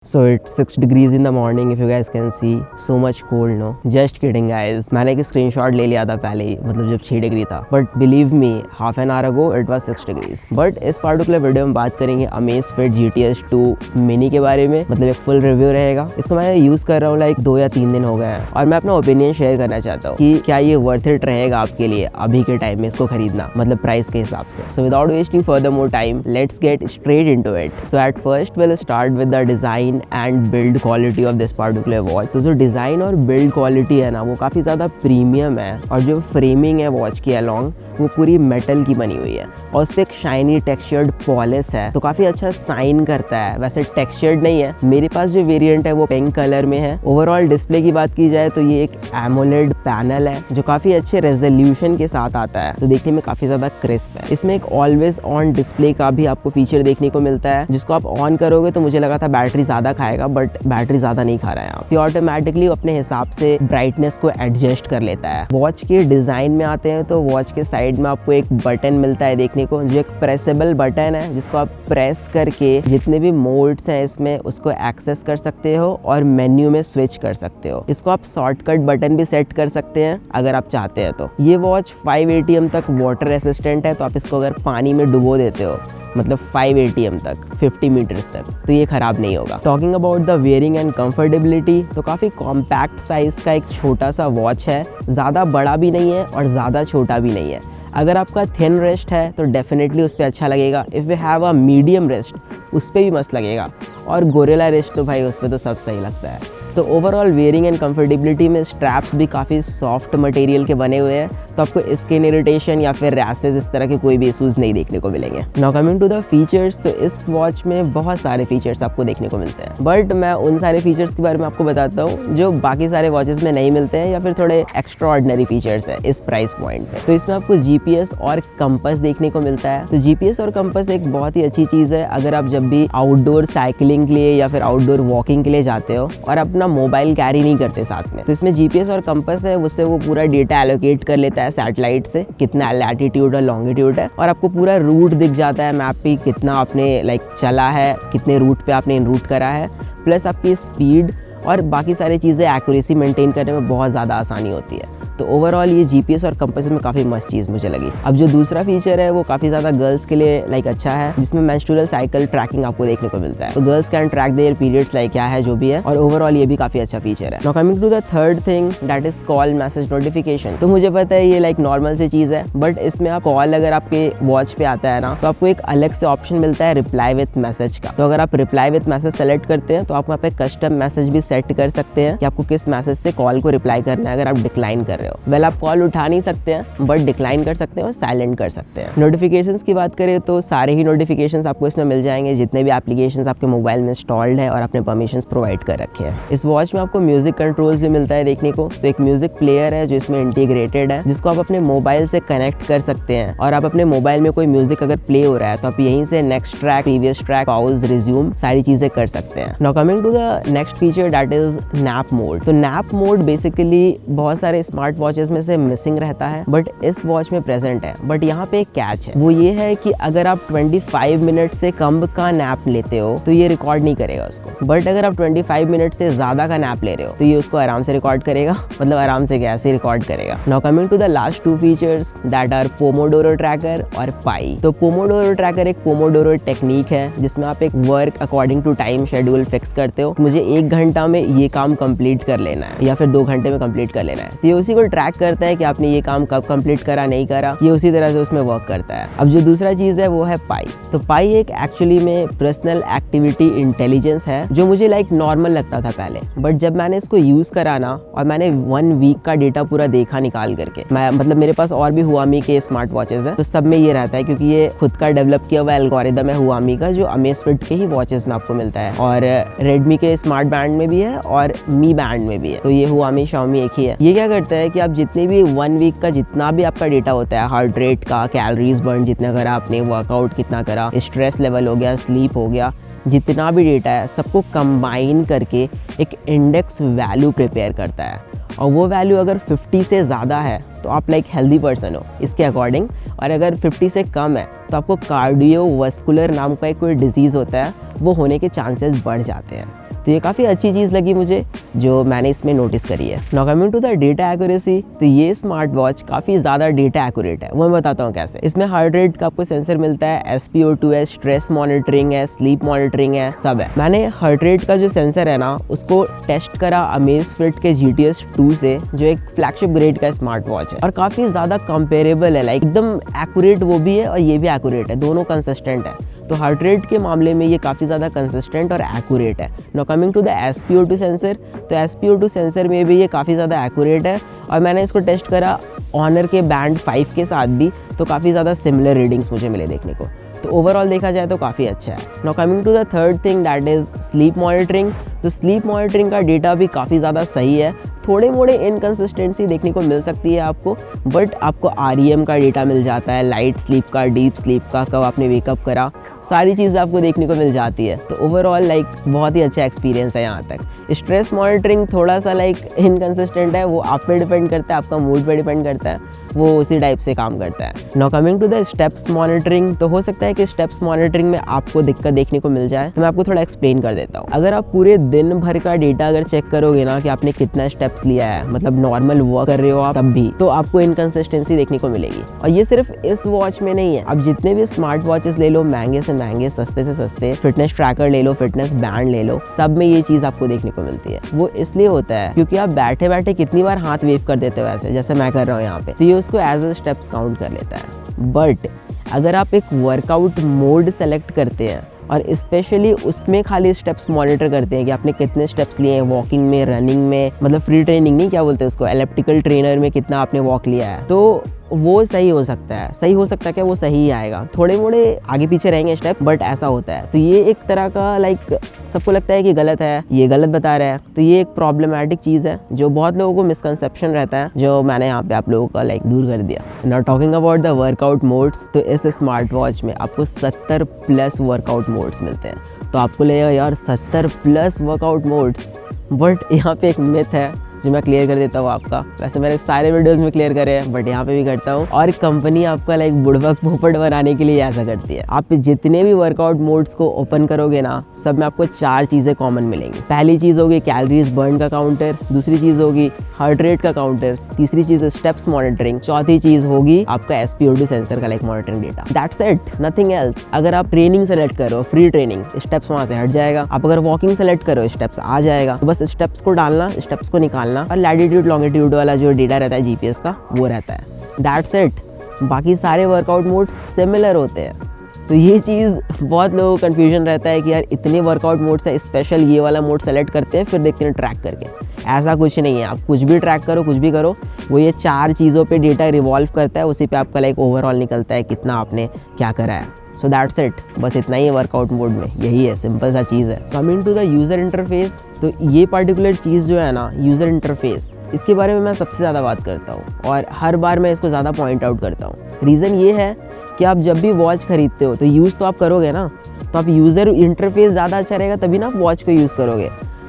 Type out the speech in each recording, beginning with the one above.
So it's 6 degrees in the morning if you guys can see. So much cold, no? Just kidding guys. मैंने एक screenshot ले लिया था पहले ही, मतलब जब 6 डिग्री था. But believe me, half an hour ago it was 6 degrees. But इस पार्टिकुलर वीडियो में बात करेंगे Amazfit GTS 2 Mini के बारे में, मतलब एक फुल रिव्यू रहेगा. इसको मैं यूज़ कर रहा हूँ लाइक 2 या 3 दिन हो गए हैं और मैं अपना ओपिनियन शेयर करना चाहता हूँ कि क्या ये वर्थ इट रहेगा आपके लिए अभी के टाइम में इसको खरीदना, मतलब प्राइस के हिसाब से. So without wasting further more time, let's get straight into it. So at first we'll start with the design and build quality of this particular watch. तो जो डिज़ाइन और बिल्ड क्वालिटी है ना वो काफ़ी ज़्यादा प्रीमियम है और जो फ्रेमिंग है वॉच की अलॉन्ग वो पूरी मेटल की बनी हुई है और उस पर एक शाइनी टेक्सचर्ड पॉलिश है तो काफ़ी अच्छा साइन करता है. वैसे टेक्सचर्ड नहीं है, मेरे पास जो वेरिएंट है वो पिंक कलर में है. ओवरऑल डिस्प्ले की बात की जाए तो ये एक एमोलेड पैनल है जो काफ़ी अच्छे रेजोल्यूशन के साथ आता है, तो देखने में काफ़ी ज़्यादा क्रिस्प है. इसमें एक ऑलवेज ऑन डिस्प्ले का भी आपको फीचर देखने को मिलता है जिसको आप ऑन करोगे तो मुझे लगा था बैटरी ज़्यादा खाएगा, बट बैटरी ज़्यादा नहीं खा रहा है. ये ऑटोमेटिकली अपने हिसाब से ब्राइटनेस को एडजस्ट कर लेता है. वॉच के डिज़ाइन में आते हैं तो वॉच के साइड में आपको एक बटन मिलता है देखने को जो एक प्रेसेबल बटन है जिसको आप प्रेस करके जितने भी मोड्स हैं इसमें उसको एक्सेस कर सकते हो और मेन्यू में स्विच कर सकते हो. इसको आप शॉर्टकट बटन भी सेट कर सकते हैं अगर आप चाहते हैं तो. ये वॉच 5 ATM तक वाटर रेसिस्टेंट है, तो आप इसको अगर पानी में डुबो देते हो मतलब 5 ATM तक 50 मीटर्स तक तो ये ख़राब नहीं होगा. Talking about the wearing and comfortability तो काफ़ी कॉम्पैक्ट साइज़ का एक छोटा सा वॉच है, ज़्यादा बड़ा भी नहीं है और ज़्यादा छोटा भी नहीं है. अगर आपका थिन रेस्ट है तो डेफिनेटली उस पर अच्छा लगेगा. If you have a medium rest उस पर भी मस्त लगेगा और गोरिल्ला रेस्ट तो भाई उस पर तो सब सही लगता है. तो ओवरऑल वेयरिंग एंड कंफर्टेबिलिटी में स्ट्रैप्स भी काफ़ी सॉफ्ट मटेरियल के बने हुए हैं, तो आपको स्किन इरिटेशन या फिर रैसेस इस तरह के कोई भी इशूज़ नहीं देखने को मिलेंगे. Now coming to the features, तो इस वॉच में बहुत सारे फीचर्स आपको देखने को मिलते हैं, बट मैं उन सारे फीचर्स के बारे में आपको बताता हूँ जो बाकी सारे वॉचेस में नहीं मिलते हैं या फिर थोड़े एक्स्ट्रा ऑर्डिनरी फीचर्स हैं इस प्राइस पॉइंट पे. तो इसमें आपको GPS और कंपस देखने को मिलता है. तो GPS और कंपस एक बहुत ही अच्छी चीज़ है अगर आप जब भी आउटडोर साइकिलिंग के लिए या फिर आउटडोर वॉकिंग के लिए जाते हो और अपना मोबाइल कैरी नहीं करते साथ में, तो इसमें GPS और कंपस है उससे वो पूरा डेटा एलोकेट कर लेता है सैटेलाइट से कितना लैटिट्यूड और लॉन्गिट्यूड है और आपको पूरा रूट दिख जाता है मैप पे कितना आपने लाइक चला है, कितने रूट पे आपने इनरूट करा है, प्लस आपकी स्पीड और बाकी सारी चीज़ें एक्यूरेसी मेंटेन करने में बहुत ज़्यादा आसानी होती है. तो ओवरऑल ये GPS और कंपस में काफ़ी मस्त चीज़ मुझे लगी. अब जो दूसरा फीचर है वो काफ़ी ज़्यादा गर्ल्स के लिए लाइक अच्छा है जिसमें मेंस्ट्रुअल साइकिल ट्रैकिंग आपको देखने को मिलता है. तो girls can track there periods like क्या है जो भी है, और ओवरऑल ये भी काफ़ी अच्छा फीचर है. Now coming to the third thing that is call message notification. तो मुझे पता है ये लाइक नॉर्मल सी चीज़ है, बट इसमें आप कॉल अगर आपके वॉच पे आता है ना तो आपको एक अलग से ऑप्शन मिलता है रिप्लाई विथ मैसेज का. तो अगर आप रिप्लाई विथ मैसेज सेलेक्ट करते हैं तो आप वहाँ पे कस्टम मैसेज भी सेट कर सकते हैं कि आपको किस मैसेज से कॉल को रिप्लाई करना है अगर आप डिक्लाइन कर रहे हो. वेल आप कॉल उठा नहीं सकते हैं बट डिक्लाइन कर सकते हैं और साइलेंट कर सकते हैं. नोटिफिकेशंस की बात करें तो सारे ही नोटिफिकेशंस आपको इसमें मिल जाएंगे जितने भी एप्लीकेशंस आपके मोबाइल में इंस्टॉल्ड है और आपने परमिशंस प्रोवाइड कर रखे हैं. इस वॉच में आपको म्यूजिक कंट्रोल्स भी मिलता है देखने को. तो एक म्यूजिक प्लेयर है जो इसमें इंटीग्रेटेड है जिसको आप अपने मोबाइल से कनेक्ट कर सकते हैं और आप अपने मोबाइल में कोई म्यूजिक अगर प्ले हो रहा है तो आप यहीं से next track, previous track, pause, resume सारी चीजें कर सकते हैं. Now coming to the next feature that is nap mode. तो नैप मोड बेसिकली बहुत सारे स्मार्ट वॉचेस में से मिसिंग रहता है बट इस वॉच में प्रेजेंट है. बट यहाँ पे एक कैच है, वो ये है कि अगर आप 25 मिनट से कम का नैप लेते हो तो ये रिकॉर्ड नहीं करेगा उसको, बट अगर आप 25 मिनट से ज्यादा का नैप ले रहे हो तो ये उसको आराम से रिकॉर्ड करेगा, मतलब आराम से कैसे रिकॉर्ड करेगा. Now coming to the last 2 features that are pomodoro tracker और पाई. तो पोमोडोरो ट्रैकर एक पोमोडोरो टेक्निक है जिसमें आप एक work according to time schedule fix करते हो. मुझे 1 घंटा में ये काम कंप्लीट कर लेना है या फिर 2 घंटे में कंप्लीट कर लेना है, तो ये उसी को ट्रैक करता है कि आपने ये काम कब कंप्लीट करा नहीं करा, ये उसी तरह से उसमें वर्क करता है. अब जो दूसरा चीज़ है वो है पाई. तो पाई एक एक्चुअली में पर्सनल एक्टिविटी इंटेलिजेंस है जो मुझे लाइक नॉर्मल लगता था पहले, बट जब मैंने इसको यूज़ करा ना और मैंने 1 वीक का डेटा पूरा देखा निकाल करके, मैं मतलब मेरे पास और भी हुआमी के स्मार्ट वॉचेस हैं तो सब में ये रहता है क्योंकि ये खुद का डेवलप किया हुआ एल्गोरिदम है हुआमी का जो अमेज़फिट के ही वॉचेस में आपको मिलता है और रेडमी के स्मार्ट बैंड में भी है और मी बैंड में भी है. तो ये हुआमी शाओमी एक ही है. ये क्या करता है कि आप जितनी भी 1 वीक का जितना भी आपका डेटा होता है, हार्ट रेट का, कैलोरीज बर्न जितना करा आपने, वर्कआउट कितना करा, स्ट्रेस लेवल हो गया, स्लीप हो गया, जितना भी डेटा है सबको कंबाइन करके एक इंडेक्स वैल्यू प्रिपेयर करता है. और वो वैल्यू अगर 50 से ज़्यादा है तो आप लाइक हेल्दी पर्सन हो इसके अकॉर्डिंग, और अगर 50 से कम है तो आपको कार्डियोवास्कुलर नाम का एक कोई डिजीज़ होता है वो होने के चांसेस बढ़ जाते हैं. तो ये काफ़ी अच्छी चीज़ लगी मुझे जो मैंने इसमें नोटिस करी है। Now coming to the data accuracy, तो ये स्मार्ट वॉच काफ़ी ज़्यादा डेटा एक्यूरेट है। वो मैं बताता हूँ कैसे। इसमें हार्ट रेट का आपको सेंसर मिलता है, SpO2 है, स्ट्रेस मॉनिटरिंग है, स्लीप मॉनिटरिंग है, सब है। मैंने हार्ट रेट का जो सेंसर है ना उसको टेस्ट करा अमेज़फिट के GTS 2 से, जो एक फ्लैगशिप ग्रेड का स्मार्ट वॉच है और काफ़ी ज़्यादा कंपेरेबल है। लाइक एकदम एक्यूरेट वो भी है और ये भी एक्यूरेट है, दोनों कंसिस्टेंट है। तो हार्ट रेट के मामले में ये काफ़ी ज़्यादा कंसिस्टेंट और एक्यूरेट है। Now coming to the SpO2 sensor, तो SpO2 सेंसर में भी ये काफ़ी ज़्यादा एक्यूरेट है और मैंने इसको टेस्ट करा ऑनर के बैंड 5 के साथ भी, तो काफ़ी ज़्यादा सिमिलर रीडिंग्स मुझे मिले देखने को। तो ओवरऑल देखा जाए तो काफ़ी अच्छा है। Now coming to the third thing that is sleep monitoring, तो स्लीप मॉनिटरिंग का डेटा भी काफ़ी ज़्यादा सही है। थोड़े मोड़े इनकन्सिस्टेंसी देखने को मिल सकती है आपको, बट आपको REM का डेटा मिल जाता है, लाइट स्लीप का, डीप स्लीप का, कब आपने वेकअप करा, सारी चीज़ें आपको देखने को मिल जाती है। तो ओवरऑल लाइक बहुत ही अच्छा एक्सपीरियंस है यहाँ तक। स्ट्रेस मॉनिटरिंग थोड़ा सा लाइक इनकन्सिस्टेंट है, वो आप पे डिपेंड करता है, आपका मूड पे डिपेंड करता है, वो उसी टाइप से काम करता है। Now coming to the steps monitoring, तो हो सकता है कि स्टेप्स मॉनिटरिंग में आपको दिक्कत देखने को मिल जाए, तो मैं आपको थोड़ा एक्सप्लेन कर देता हूँ। अगर आप पूरे दिन भर का डेटा अगर चेक करोगे ना कि आपने कितना स्टेप्स लिया है, मतलब नॉर्मल वर्क कर रहे हो आप तब भी, तो आपको इनकन्सिस्टेंसी देखने को मिलेगी। और ये सिर्फ इस वॉच में नहीं है, आप जितने भी स्मार्ट वॉचेस ले लो, महंगे से महंगे, सस्ते से सस्ते, फिटनेस ट्रैकर ले लो, फिटनेस बैंड ले लो, सब में ये चीज़ आपको देखने को मिलती है। वो इसलिए होता है क्योंकि आप बैठे बैठे कितनी बार हाथ वेव कर देते हो ऐसे, जैसे मैं कर रहा हूँ यहाँ पे, तो ये उसको एज अ स्टेप्स काउंट कर लेता है। बट अगर आप एक वर्कआउट मोड सेलेक्ट करते हैं और स्पेशली उसमें खाली स्टेप्स मॉनिटर करते हैं कि आपने कितने स्टेप्स लिए हैं, वॉकिंग में, रनिंग में, मतलब फ्री ट्रेनिंग नहीं, क्या बोलते हैं उसको, एलिप्टिकल ट्रेनर में कितना आपने वॉक लिया है, तो वो सही हो सकता है। सही हो सकता है क्या, वो सही ही आएगा, थोड़े मोड़े आगे पीछे रहेंगे स्टेप, बट ऐसा होता है। तो ये एक तरह का लाइक सबको लगता है कि गलत है, ये गलत बता रहा है, तो ये एक प्रॉब्लमैटिक चीज़ है जो बहुत लोगों को मिसकंसेप्शन रहता है, जो मैंने यहाँ पे आप लोगों का लाइक दूर कर दिया। Now talking about the workout modes, तो इस स्मार्ट वॉच में आपको 70+ वर्कआउट मोड्स मिलते हैं। तो आपको लगेगा यार 70+ वर्कआउट मोड्स, बट यहाँ पे एक मिथ है जो मैं क्लियर कर देता हूँ आपका। वैसे मैंने सारे वीडियोस में क्लियर करे हैं, बट यहाँ पे भी करता हूँ। और कंपनी आपका लाइक बुड़बक पोपट बनाने के लिए ऐसा करती है। आप जितने भी वर्कआउट मोड्स को ओपन करोगे ना, सब में आपको 4 चीज़ें कॉमन मिलेंगी। पहली चीज़ होगी कैलोरीज बर्न का काउंटर, दूसरी चीज़ होगी हार्ट रेट का काउंटर, तीसरी चीज़ स्टेप्स मॉनिटरिंग, चौथी चीज़ होगी आपका SpO2 सेंसर का like monitoring data. That's it, nothing else. अगर आप ट्रेनिंग सेलेक्ट करो, फ्री ट्रेनिंग, स्टेप्स वहाँ से हट जाएगा। आप अगर वॉकिंग सेलेक्ट करो, स्टेप्स आ जाएगा। तो बस स्टेप्स को डालना, स्टेप्स को निकालना, और लैटिट्यूड लॉन्गिट्यूड वाला जो डेटा रहता है GPS का, वो रहता है। That's it. बाकी सारे वर्कआउट मोड सिमिलर होते हैं। तो ये चीज़ बहुत लोगों को कन्फ्यूजन रहता है कि यार इतने वर्कआउट मोड्स है, स्पेशल ये वाला मोड सेलेक्ट करते हैं फिर देखते हैं ट्रैक करके। ऐसा कुछ नहीं है, आप कुछ भी ट्रैक करो, कुछ भी करो, वो ये 4 चीज़ों पे डेटा रिवॉल्व करता है, उसी पे आपका लाइक ओवरऑल निकलता है कितना आपने क्या करा है। सो दैट्स इट, बस इतना ही है वर्कआउट मोड में, यही है, सिंपल सा चीज़ है। Coming to the user interface, तो ये पर्टिकुलर चीज़ जो है ना, यूज़र इंटरफेस, इसके बारे में मैं सबसे ज़्यादा बात करता हूँ और हर बार मैं इसको ज़्यादा पॉइंट आउट करता हूँ। रीज़न ये है कि आप जब भी वॉच खरीदते हो तो यूज़ तो आप करोगे ना, तो आप यूज़र इंटरफेस ज़्यादा अच्छा रहेगा तभी ना आप वॉच को यूज़ करोगे।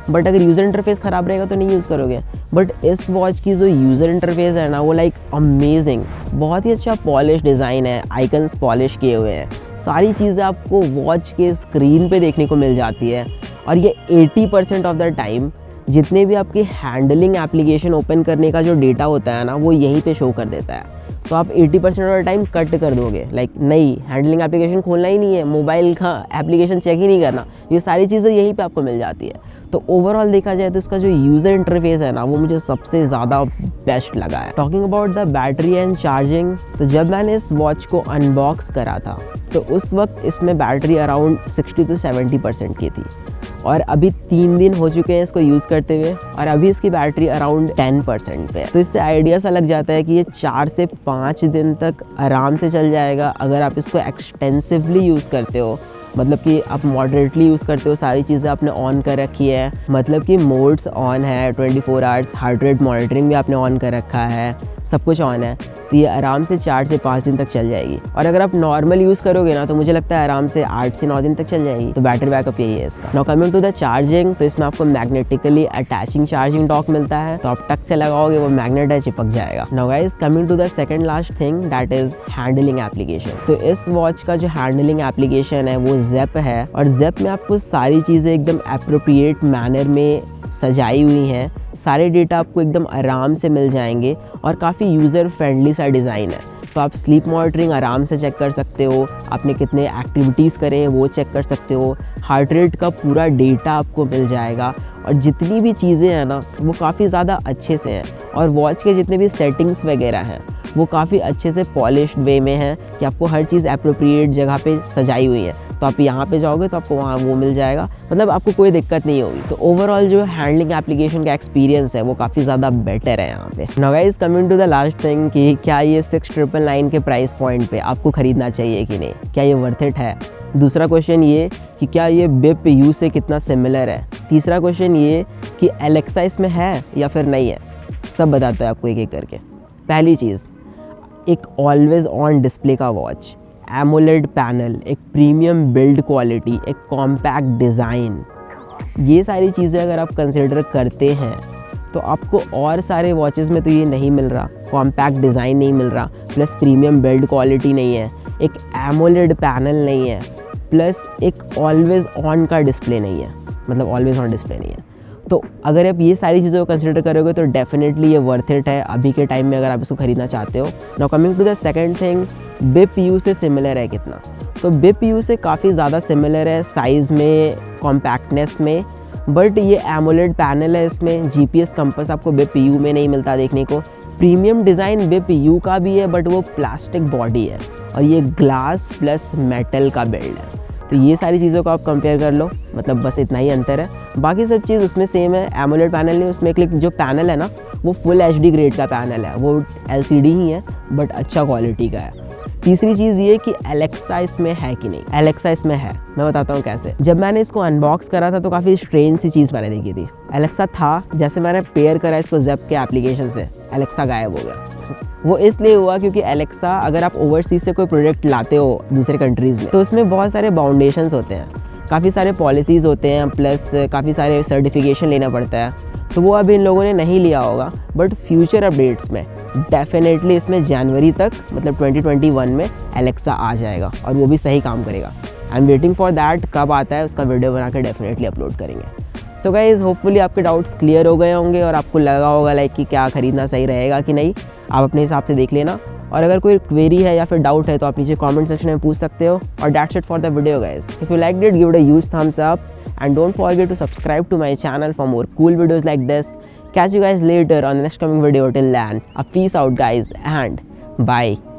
बट अगर यूज़र इंटरफेस ख़राब रहेगा तो नहीं यूज़ करोगे। बट इस वॉच की जो यूज़र इंटरफेस है ना, वो लाइक अमेजिंग, बहुत ही अच्छा पॉलिश डिज़ाइन है, आइकन्स पॉलिश किए हुए हैं, सारी चीज़ें आपको वॉच के स्क्रीन पे देखने को मिल जाती है। और ये 80% ऑफ द टाइम जितने भी आपके हैंडलिंग एप्लीकेशन ओपन करने का जो डेटा होता है ना, वो यहीं पे शो कर देता है। तो आप 80% ऑफ द टाइम कट कर दोगे, लाइक नहीं, हैंडलिंग एप्लीकेशन खोलना ही नहीं है, मोबाइल का एप्लीकेशन चेक ही नहीं करना, ये सारी चीज़ें यहीं पे आपको मिल जाती है। तो ओवरऑल देखा जाए तो इसका जो यूज़र इंटरफेस है ना, वो मुझे सबसे ज़्यादा बेस्ट लगा है। Talking about the battery and charging, तो जब मैंने इस वॉच को अनबॉक्स करा था तो उस वक्त इसमें बैटरी अराउंड 60 to 70% की थी, और अभी 3 दिन हो चुके हैं इसको यूज़ करते हुए, और अभी इसकी बैटरी अराउंड 10% पे है। तो इससे आइडिया सा लग जाता है कि ये 4 से 5 दिन तक आराम से चल जाएगा अगर आप इसको एक्सटेंसिवली यूज़ करते हो, मतलब कि आप मॉडरेटली यूज़ करते हो, सारी चीज़ें आपने ऑन कर रखी है, मतलब कि मोड्स ऑन है, 24 आवर्स हार्ट रेट मॉनिटरिंग भी आपने ऑन कर रखा है, सब कुछ ऑन है, तो ये आराम से 4 से 5 दिन तक चल जाएगी। और अगर आप नॉर्मल यूज़ करोगे ना तो मुझे लगता है आराम से 8 से 9 दिन तक चल जाएगी। तो बैटरी बैकअप यही है इसका। Now coming to the charging, तो इसमें आपको मैग्नेटिकली अटैचिंग चार्जिंग डॉक मिलता है, तो आप टक से लगाओगे वो मैग्नेट है चिपक जाएगा। Now guys coming to the second last thing, that is handling application. तो इस वॉच का जो हैंडलिंग एप्लीकेशन है वो जेप है, और जेप में आपको सारी चीज़ें एकदम एप्रोप्रिएट मैनर में सजाई हुई हैं। सारे डेटा आपको एकदम आराम से मिल जाएंगे और काफ़ी यूज़र फ्रेंडली सा डिज़ाइन है। तो आप स्लीप मॉनिटरिंग आराम से चेक कर सकते हो, आपने कितने एक्टिविटीज़ करे हैं वो चेक कर सकते हो, हार्ट रेट का पूरा डेटा आपको मिल जाएगा, और जितनी भी चीज़ें हैं ना वो काफ़ी ज़्यादा अच्छे से हैं। और वॉच के जितने भी सेटिंग्स वगैरह हैं वो काफ़ी अच्छे से पॉलिश्ड वे में है कि आपको हर चीज़ एप्रोप्रिएट जगह पे सजाई हुई है। तो आप यहाँ पे जाओगे तो आपको वहाँ वो मिल जाएगा, मतलब आपको कोई दिक्कत नहीं होगी। तो ओवरऑल जो हैंडलिंग एप्लीकेशन का एक्सपीरियंस है वो काफ़ी ज़्यादा बेटर है यहाँ पे। Now guys coming to the last thing कि क्या ये 6999 के प्राइस पॉइंट पे आपको ख़रीदना चाहिए कि नहीं, क्या ये वर्थ इट है। दूसरा क्वेश्चन ये कि क्या ये बिप यू से कितना सिमिलर है। तीसरा क्वेश्चन ये कि एलेक्सा इसमें है या फिर नहीं है। सब बताता है आपको एक एक करके। पहली चीज़, एक ऑलवेज ऑन डिस्प्ले का वॉच, एमोलेड पैनल, एक प्रीमियम बिल्ड क्वालिटी, एक कॉम्पैक्ट डिज़ाइन, ये सारी चीज़ें अगर आप कंसिडर करते हैं तो आपको और सारे वॉचेस में तो ये नहीं मिल रहा। कॉम्पैक्ट डिज़ाइन नहीं मिल रहा, प्लस प्रीमियम बिल्ड क्वालिटी नहीं है, एक एमोलेड पैनल नहीं है, प्लस एक ऑलवेज ऑन का डिस्प्ले नहीं है, मतलब ऑलवेज ऑन डिस्प्ले नहीं है। तो अगर आप ये सारी चीज़ों को कंसिडर करोगे तो डेफिनेटली ये वर्थ इट है अभी के टाइम में अगर आप इसको ख़रीदना चाहते हो। Now coming to the second thing, Bip U से सिमिलर है कितना। तो बिप यू से काफ़ी ज़्यादा सिमिलर है साइज़ में, कॉम्पैक्टनेस में, बट ये एमोलेड पैनल है, इसमें जीपीएस कंपास आपको बिप यू में नहीं मिलता देखने को। प्रीमियम डिज़ाइन बिप यू का भी है बट वो प्लास्टिक बॉडी है, और ये ग्लास प्लस मेटल का बिल्ड है। तो ये सारी चीज़ों को आप कंपेयर कर लो, मतलब बस इतना ही अंतर है, बाकी सब चीज़ उसमें सेम है। एमोलेड पैनल नहीं, उसमें एक जो पैनल है ना वो फुल एचडी ग्रेड का पैनल है, वो एलसीडी ही है बट अच्छा क्वालिटी का है। तीसरी चीज़ ये कि एलेक्सा इसमें है कि नहीं। एलेक्सा इसमें है, मैं बताता हूँ कैसे। जब मैंने इसको अनबॉक्स करा था तो काफ़ी स्ट्रेंज सी चीज़ मैंने देखी थी। एलेक्सा था, जैसे मैंने पेयर करा इसको जेप के एप्लीकेशन से, एलेक्सा गायब हो गया। वो इसलिए हुआ क्योंकि एलेक्सा अगर आप ओवरसीज से कोई प्रोडक्ट लाते हो दूसरे कंट्रीज़ में तो उसमें बहुत सारे बाउंडेशंस होते हैं, काफ़ी सारे पॉलिसीज़ होते हैं, प्लस काफ़ी सारे सर्टिफिकेशन लेना पड़ता है। तो वो अभी इन लोगों ने नहीं लिया होगा, बट फ्यूचर अपडेट्स में डेफिनेटली इसमें जनवरी तक, मतलब 2021 में एलेक्सा आ जाएगा और वो भी सही काम करेगा। I am waiting for that, कब आता है उसका वीडियो बना के डेफिनेटली अपलोड करेंगे। सो गाइज़ होपफुली आपके डाउट्स क्लियर हो गए होंगे और आपको लगा होगा लाइक कि क्या ख़रीदना सही रहेगा कि नहीं। आप अपने हिसाब से देख लेना, और अगर कोई क्वेरी है या फिर डाउट है तो आप नीचे कमेंट सेक्शन में पूछ सकते हो। और that's it for the video guys. If you liked it give it a huge thumbs up and don't forget to subscribe to my channel for more cool videos like this. Catch you guys later on the next coming video. Till then, a peace out guys and bye.